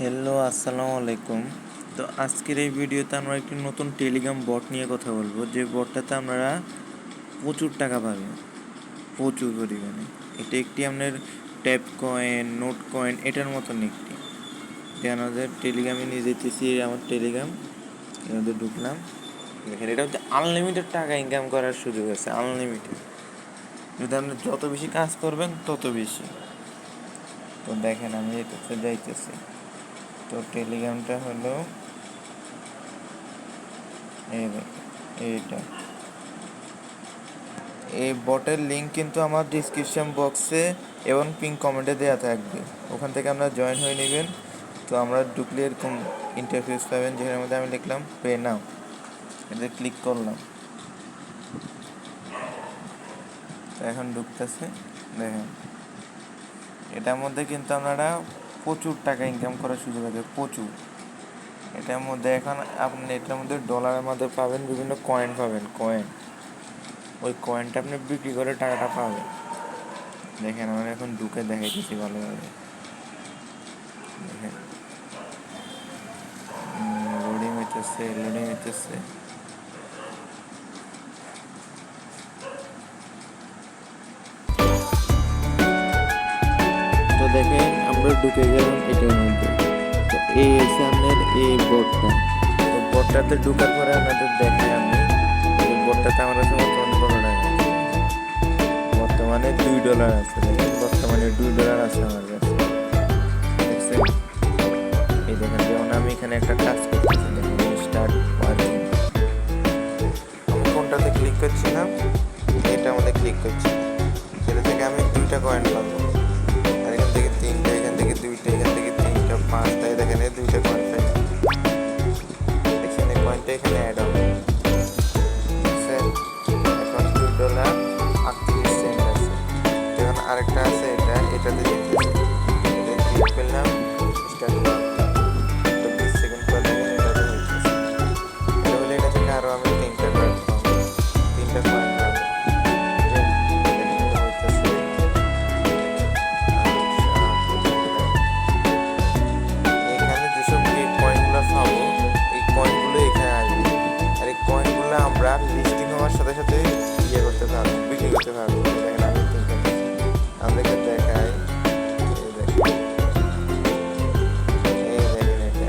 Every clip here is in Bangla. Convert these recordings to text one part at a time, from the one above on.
হ্যালো, আসসালামু আলাইকুম। তো আজকের এই ভিডিওতে আমরা একটি নতুন টেলিগ্রাম বট নিয়ে কথা বলবো, যে বটটাতে আপনারা প্রচুর টাকা পাবেন, প্রচুর পরিমাণে। এটা একটি আপনার ট্যাপ কয়েন, নোট কয়েন এটার মতন একটি। এটা আমাদের টেলিগ্রামে নিয়ে যেতেছি, আমার টেলিগ্রাম এর মধ্যে ঢুকলাম। দেখেন, এটা হচ্ছে আনলিমিটেড টাকা ইনকাম করার সুযোগ আছে, আনলিমিটেড। যদি আপনি যত বেশি কাজ করবেন তত বেশি। তো দেখেন, আমি এটাতে যাইতেছি। তো টেলিগ্রামটা হলো এই দেখেন, এইটা। এই বটের লিঙ্ক কিন্তু আমার ডিসক্রিপশন বক্সে এবং পিন কমেন্টে দেওয়া থাকবে, ওখান থেকে আপনারা জয়েন হয়ে নেবেন। তো আমরা ঢুকলে এরকম ইন্টারফেস পাবেন, যেখানের মধ্যে আমি লিখলাম পে নাও, এতে ক্লিক করলাম। তো এখন ঢুকতেছে, দেখেন এটার মধ্যে কিন্তু আপনারা প্রচুর টাকা ইনকাম করার সুযোগ আছে, প্রচুর। এটার মধ্যে এখন আপনি এটার মধ্যে ডলারের মধ্যে পাবেন, বিভিন্ন কয়েন পাবেন, কয়েন। ওই কয়েনটা আপনি বিক্রি করে টাকাটা পাবেন। দেখেন, আমরা এখন ঢুকে দেখাইতেছি ভালোভাবে। দেখেন, লোডিং হইতেছে, লোডিং হইতেছে। তো দেখেন, আমরা ঢুকে গেলাম এটার মধ্যে। তো এই সামনের এই বোর্ডটা, তো বোর্ডটাতে ঢুকার পরে আপনাদের দেখাই আমি। এই বোর্ডটাতে আমার কাছে বর্তমানে কত টাকা আছে, বর্তমানে $2 আছে। দেখেন, বর্তমানে $2 আছে আমার কাছে, দেখছেন? এই দেখেন, যেমন আমি এখানে একটা কাজ করতেছি, দেখেন স্টার্ট ওয়ার্কিং। আমি কোনটাতে ক্লিক করছিলাম, এটার মধ্যে ক্লিক করছি। এটা থেকে আমি 2টা কয়েন পাবো, আর এখান থেকে 3টা, এখান থেকে 2টা, এখান থেকে 3টা, 5টা। দেখেন, এই 2টা কয়েন পাই, দেখছেন? এই কয়েনটা এখানে অ্যাড হবে, দেখছেন? এখন $2.38 আছে। এখন আরেকটা আছে, এটাতে যেতেছি, এটা ক্লিক করলাম, স্টার্ট ওয়ার্কিং। তো 20 সেকেন্ড পর দেখেন এটাতে হইতেছে। এটা হলে এটা থেকে আরও আমি 3টা কয়েন পাবো, 3টা কয়েন পাবো। দেখেন, এটা হইতেছে। এখানে যেসব এই কয়েনগুলো পাবো, এই কয়েনগুলো এখানে আসবে। আর এই কয়েনগুলো আমরা লিস্টিং হওয়ার সাথে সাথে ইয়ে করতে পারবো, বিক্রি করতে পারবো। দেখেন, আমি কিনতে আমাদেরকে দেখাই। এই দেখেন, এটা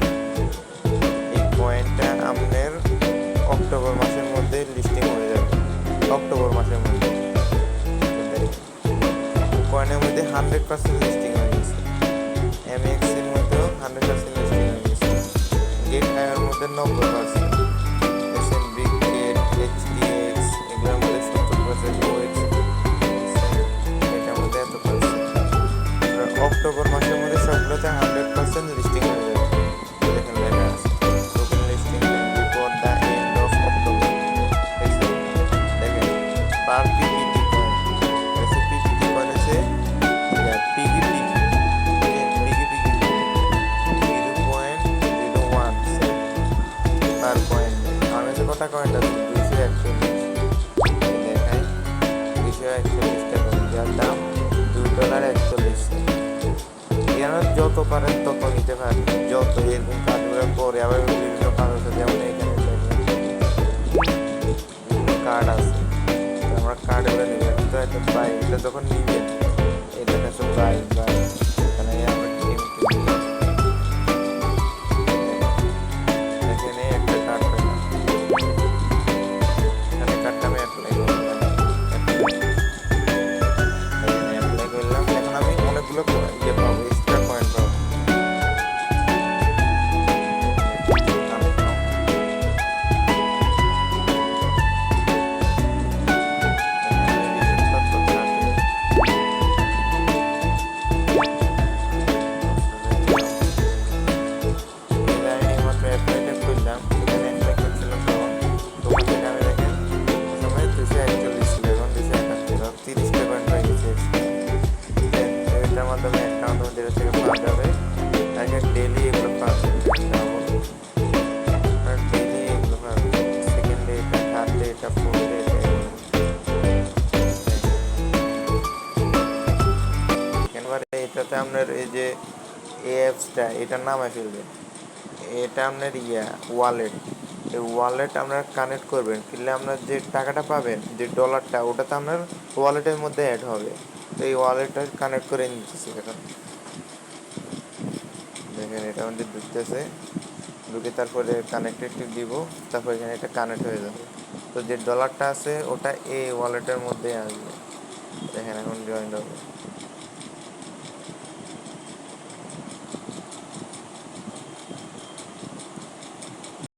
এই কয়েনটা আপনার অক্টোবর মাসের মধ্যে লিস্টিং হয়ে যাবে, অক্টোবর মাসের মধ্যে। কয়েনের মধ্যে 100% লিস্টিং হয়ে গেছে, MX এর মধ্যেও 100% লিস্টিং হয়ে গেছে, গেট আইয়ের মধ্যে 90%, SNB, গেট, HDX এগুলোর মধ্যে 70%, OX এটার মধ্যে এত পার্সেন্ট। অক্টোবর মাসের মধ্যে সবগুলোতে 100% লিস্টিং হয়ে যাবে। দেখেন, লেখা আছে token listing before the end of October. দেখেন, পার পিপিটি কয়েন আছে, পিপিটি কয়েন আছে, piggy piggy, piggy piggy 0.01 Saint পার কয়েন। আমার কাছে কটা কয়েন আছে? 241। দেখাই, 241টা কয়েন, যার দাম $2.41। এরা যত পারেন তত নিতে পারেন, যত এরকম কাজগুলো করে। আবার বিভিন্ন কাজ আছে, যেমন এখানে বিভিন্ন কার্ড আছে, আমরা কার্ডগুলো নেবেন। তো এটা বাই, এটা যখন নিবেন, এটা কাছে বাই বাই, এখানে আমরা এখানে একটা কার্ড পেলাম, এখানে কার্ডটা আমি অ্যাপ্লাই করলাম, এখানে অ্যাপ্লাই করলাম। এখন আমি অনেকগুলো ইয়ে পাবো, এক্সট্রা কয়েন পাবো। ডেলি এগুলো পাবেন, আর ডেলি এগুলো পাবেন, সেকেন্ড ডে এটা, থার্ড ডে এটা, ফোর্থ ডে এটা। এবারে এটাতে আপনার এই যে এই অ্যাপসটা এটা নামায় ফেলবেন। এটা আপনার ওয়ালেট। এই ওয়ালেট আপনারা কানেক্ট করবেন, কিনলে আপনার যে টাকাটা পাবেন, যে ডলারটা, ওটা তো আপনার ওয়ালেটের মধ্যে অ্যাড হবে। তো এই ওয়ালেটটা কানেক্ট করে নিতেছি এখন। দেখেন এটা আমাদের ঢুকতেছে, ঢুকে তারপরে কানেক্টেড দিব, তারপর এখানে এটা কানেক্ট হয়ে যাবে। তো যে ডলারটা আছে ওটা এই ওয়ালেটের মধ্যে আসবে। দেখেন এখন জয়েন হবে।